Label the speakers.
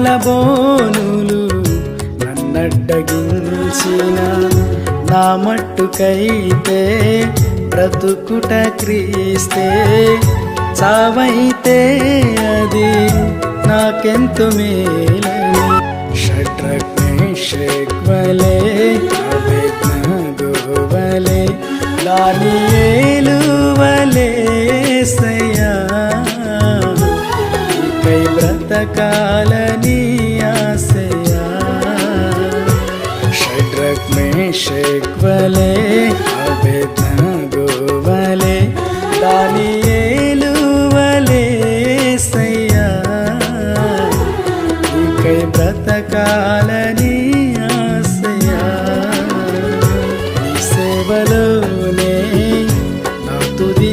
Speaker 1: కలబోనులు నన్నడ్డగించిన నా మట్టుకైతే బ్రతుకుట క్రీస్తే, చావైతే అది నాకెంత మేలని. షడ్రక్ మేషక్ వలె అబేద్నెగో వలె దానియేలు వలె యేసయ్యా, నీకై బ్రతకాలని ఆశయా. షడ్రక్ మేషక్ వలె అబేద్నెగో వలె దానియేలు వలె యేసయ్యా, నీకై బ్రతకాలని ఆశయా. నీ సేవలోనే నా తుది